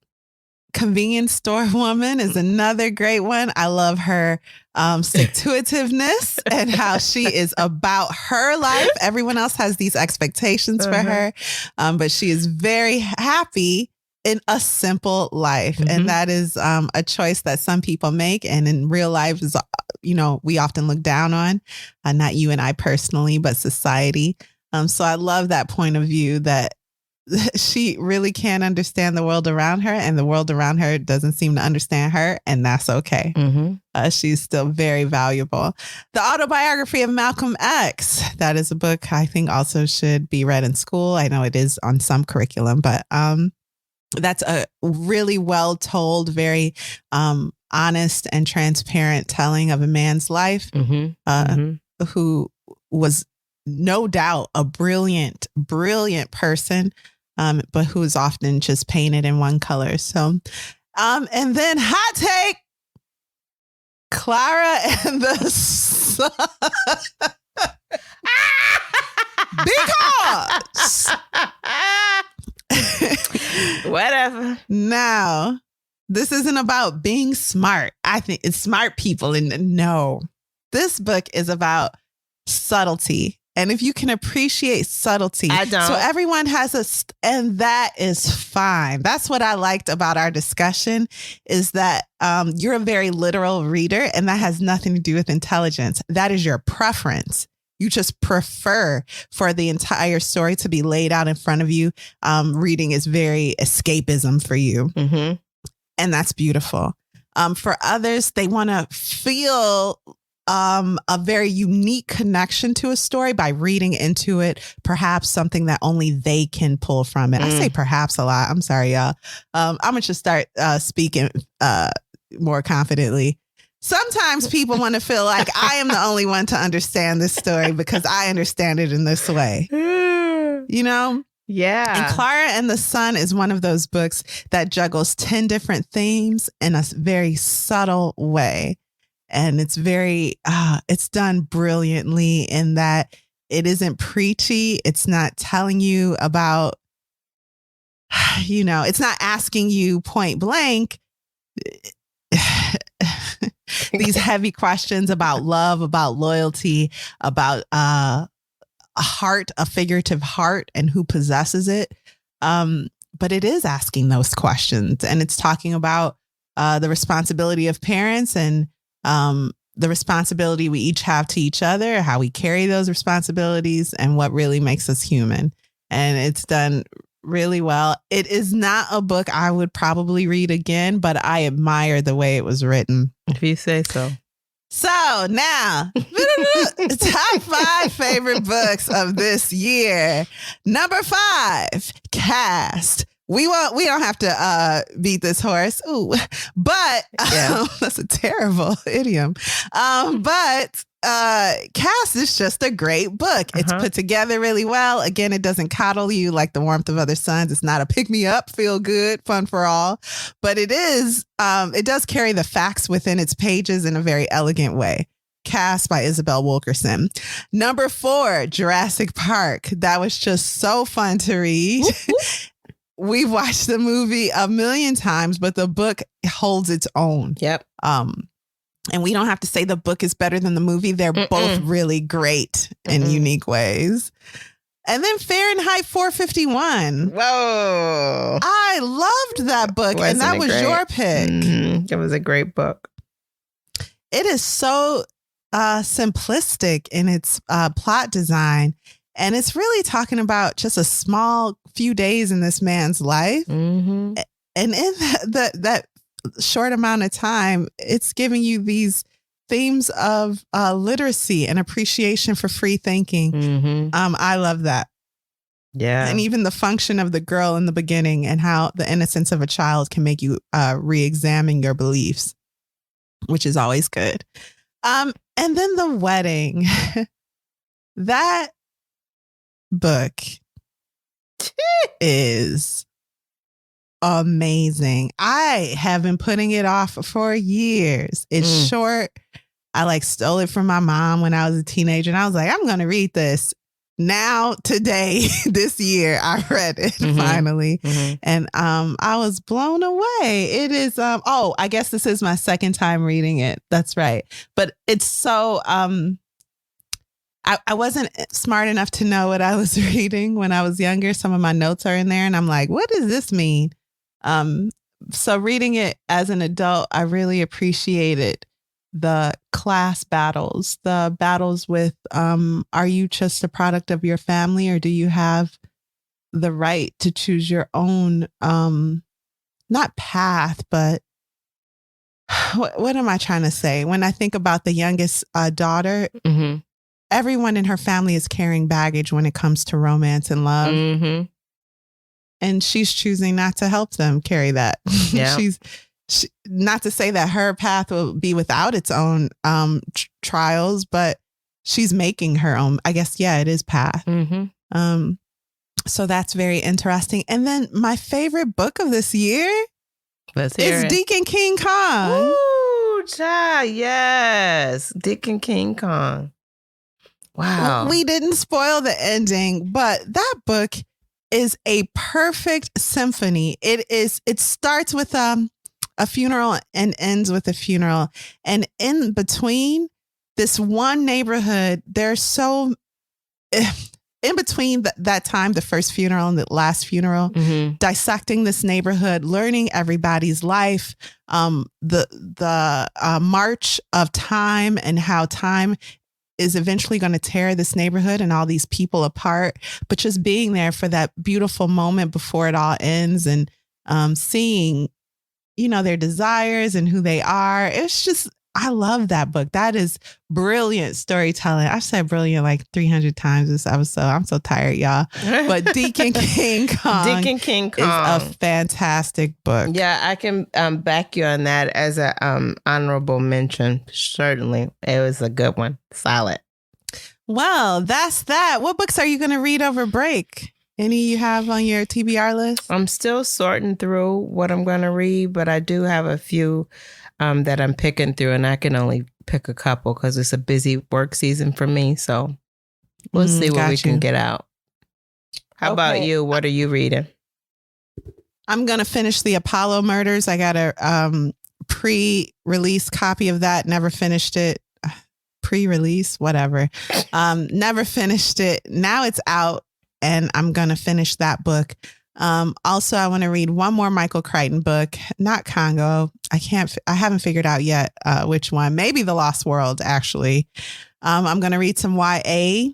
Convenience Store Woman is another great one. I love her stick-to-itiveness and how she is about her life. Everyone else has these expectations for her, but she is very happy in a simple life. Mm-hmm. And that is a choice that some people make. And in real life is, we often look down on, not you and I personally, but society. So I love that point of view that she really can't understand the world around her, and the world around her doesn't seem to understand her. And that's okay. Mm-hmm. She's still very valuable. The Autobiography of Malcolm X. That is a book I think also should be read in school. I know it is on some curriculum, but that's a really well told, very honest and transparent telling of a man's life, who was no doubt a brilliant person, but who is often just painted in one color. So, and then hot take, Clara and the Sun. Because whatever. Now, this isn't about being smart. I think it's smart people. And no, this book is about subtlety. And if you can appreciate subtlety, I don't. So everyone has and that is fine. That's what I liked about our discussion, is that you're a very literal reader, and that has nothing to do with intelligence. That is your preference. You just prefer for the entire story to be laid out in front of you. Reading is very escapism for you. Mm-hmm. And that's beautiful. For others, they want to feel a very unique connection to a story by reading into it, perhaps something that only they can pull from it. I say perhaps a lot. I'm sorry, y'all. I'm going to just start speaking more confidently. Sometimes people want to feel like I am the only one to understand this story because I understand it in this way. Yeah. And Clara and the Sun is one of those books that juggles 10 different themes in a very subtle way. And it's it's done brilliantly in that it isn't preachy. It's not telling you about, it's not asking you point blank these heavy questions about love, about loyalty, about a figurative heart and who possesses it. But it is asking those questions, and it's talking about the responsibility of parents and the responsibility we each have to each other, how we carry those responsibilities, and what really makes us human. And it's done really well. It is not a book I would probably read again, but I admire the way it was written. If you say so. So now, top 5 favorite books of this year. Number 5, Cast. We don't have to beat this horse. Ooh, but that's a terrible idiom. But Cast is just a great book. It's put together really well. Again, it doesn't coddle you like The Warmth of Other Suns. It's not a pick me up, feel good, fun for all. But it does carry the facts within its pages in a very elegant way. Cast by Isabel Wilkerson. Number 4, Jurassic Park. That was just so fun to read. We've watched the movie a million times, but the book holds its own. Yep. And we don't have to say the book is better than the movie. They're both really great in unique ways. And then Fahrenheit 451. Whoa. I loved that book. And that was your pick. It was a great book. It is so simplistic in its plot design. And it's really talking about just a small few days in this man's life. And in that short amount of time, it's giving you these themes of literacy and appreciation for free thinking. I love that. Yeah. And even the function of the girl in the beginning and how the innocence of a child can make you re-examine your beliefs, which is always good. And then The Wedding. That book is amazing. I have been putting it off for years. It's short. I stole it from my mom when I was a teenager, and I was like, I'm going to read this. Now, today, this year, I read it finally. And I was blown away. It is, I guess this is my second time reading it. That's right. But it's so, I wasn't smart enough to know what I was reading when I was younger. Some of my notes are in there, and I'm like, what does this mean? So reading it as an adult, I really appreciated the class battles, the battles with, are you just a product of your family, or do you have the right to choose your own, not path, but what am I trying to say? When I think about the youngest daughter, everyone in her family is carrying baggage when it comes to romance and love. And she's choosing not to help them carry that. Yeah. Not to say that her path will be without its own trials, but she's making her own, I guess, it is path. So that's very interesting. And then my favorite book of this year is Deacon King Kong. Ooh, child, yes. Deacon King Kong. Wow. We didn't spoil the ending, but that book is a perfect symphony. It starts with a funeral and ends with a funeral. And in between this one neighborhood, there's so in between that time, the first funeral and the last funeral, dissecting this neighborhood, learning everybody's life, the march of time and how time is eventually going to tear this neighborhood and all these people apart, but just being there for that beautiful moment before it all ends and seeing, their desires and who they are. It's just, I love that book. That is brilliant storytelling. I've said brilliant like 300 times this episode. I'm so tired, y'all. But Deacon King Kong is a fantastic book. Yeah, I can back you on that as an honorable mention. Certainly. It was a good one. Solid. Well, that's that. What books are you going to read over break? Any you have on your TBR list? I'm still sorting through what I'm going to read, but I do have a few that I'm picking through, and I can only pick a couple because it's a busy work season for me. So we'll see what we can get out. How about you? What are you reading? I'm going to finish the Apollo Murders. I got a pre-release copy of that. Never finished it. Pre-release, whatever. Never finished it. Now it's out, and I'm going to finish that book. Also, I want to read one more Michael Crichton book, not Congo. I haven't figured out yet which one. Maybe The Lost World, actually. I'm going to read some YA.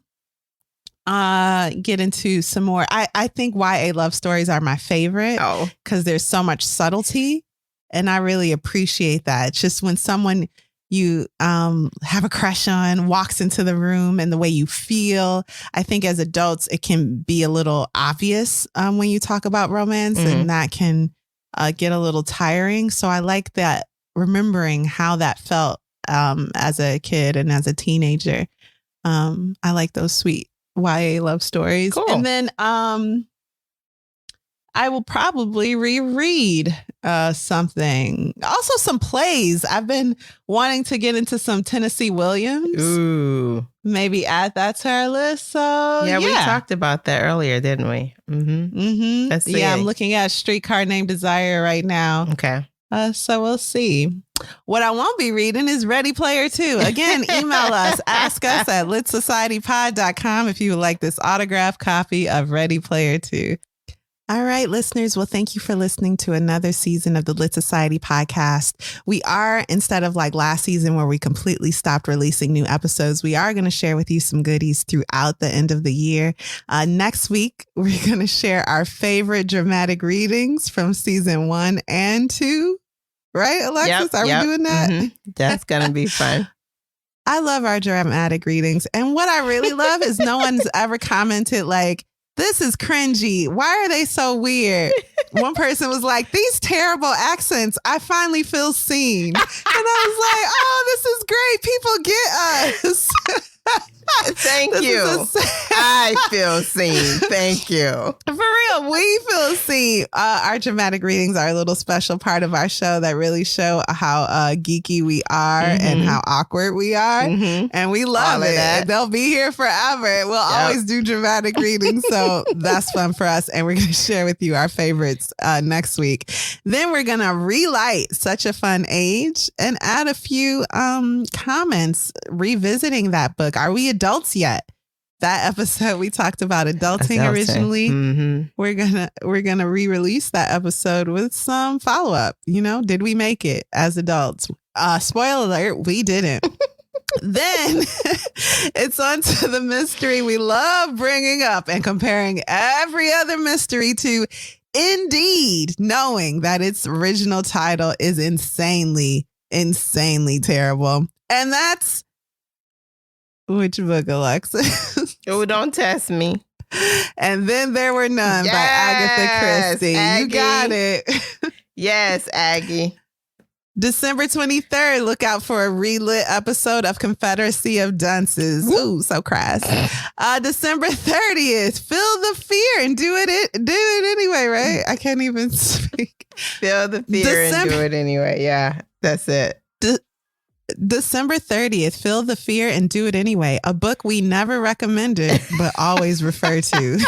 Get into some more. I think YA love stories are my favorite because there's so much subtlety, and I really appreciate that. It's just when someone you have a crush on walks into the room and the way you feel. I think as adults, it can be a little obvious when you talk about romance, and that can get a little tiring. So I like that, remembering how that felt as a kid and as a teenager. I like those sweet YA love stories. Cool. And then I will probably reread something. Also some plays. I've been wanting to get into some Tennessee Williams. Ooh. Maybe add that to our list. So yeah, we talked about that earlier, didn't we? Let's see. Yeah, I'm looking at Streetcar Named Desire right now. Okay. So we'll see. What I won't be reading is Ready Player 2. Again, email us. Ask us at litsocietypod.com if you would like this autographed copy of Ready Player 2. All right, listeners. Well, thank you for listening to another season of the Lit Society podcast. We are, instead of like last season where we completely stopped releasing new episodes, we are going to share with you some goodies throughout the end of the year. Next week, we're going to share our favorite dramatic readings from season 1 and 2. Right, Alexis? Are we doing that? Mm-hmm. That's going to be fun. I love our dramatic readings. And what I really love is no one's ever commented like, this is cringy. Why are they so weird? One person was like, these terrible accents. I finally feel seen. And I was like, oh, this is great. People get us. Thank you. I feel seen. Thank you. For real, we feel seen. Our dramatic readings are a little special part of our show that really show how geeky we are and how awkward we are. And we love it. They'll be here forever. We'll always do dramatic readings. So that's fun for us. And we're going to share with you our favorites next week. Then we're going to relight Such a Fun Age and add a few comments revisiting that book. Are we adults yet? That episode we talked about adulting originally. We're gonna re-release that episode with some follow-up. You know, did we make it as adults? Spoiler alert, we didn't. Then it's on to the mystery we love bringing up and comparing every other mystery to Indeed, knowing that its original title is insanely terrible. And that's which book, Alexis? Oh, don't test me. And Then There Were None by Agatha Christie. Aggie. You got it. Yes, Aggie. December 23rd, look out for a relit episode of Confederacy of Dunces. Ooh, so crass. December 30th, feel the fear and do it anyway, right? I can't even speak. Feel the fear and do it anyway. Yeah, that's it. December 30th, Feel the Fear and Do It Anyway, a book we never recommended, but always refer to.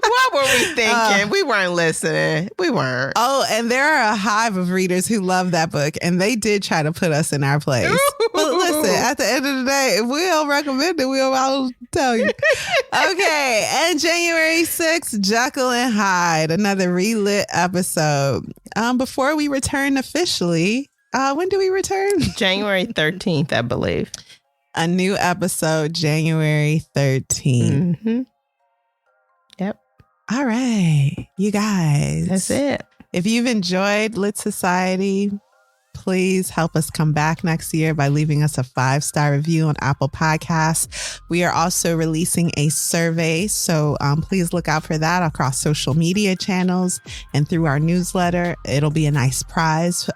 What were we thinking? We weren't listening. We weren't. Oh, and there are a hive of readers who love that book, and they did try to put us in our place. But listen, at the end of the day, if we don't recommend it, we'll tell you. Okay, and January 6th, Jekyll and Hyde, another relit episode. Before we return officially, when do we return? January 13th, I believe. A new episode, January 13th. Yep. All right, you guys. That's it. If you've enjoyed Lit Society, please help us come back next year by leaving us a 5-star review on Apple Podcasts. We are also releasing a survey, so please look out for that across social media channels and through our newsletter. It'll be a nice prize,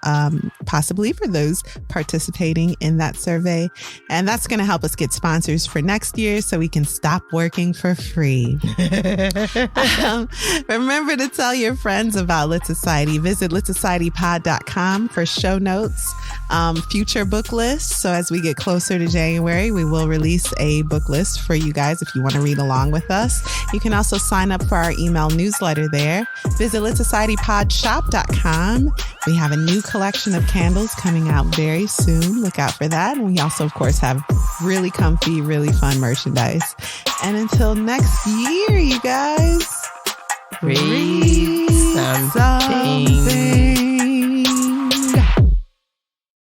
possibly for those participating in that survey. And that's going to help us get sponsors for next year so we can stop working for free. Remember to tell your friends about Lit Society. Visit litsocietypod.com for show notes, future book lists. So as we get closer to January, we will release a book list for you guys if you want to read along with us. You can also sign up for our email newsletter there. Visit litsocietypodshop.com. We have a new collection of candles coming out very soon. Look out for that. And we also, of course, have really comfy, really fun merchandise. And until next year, you guys, read something.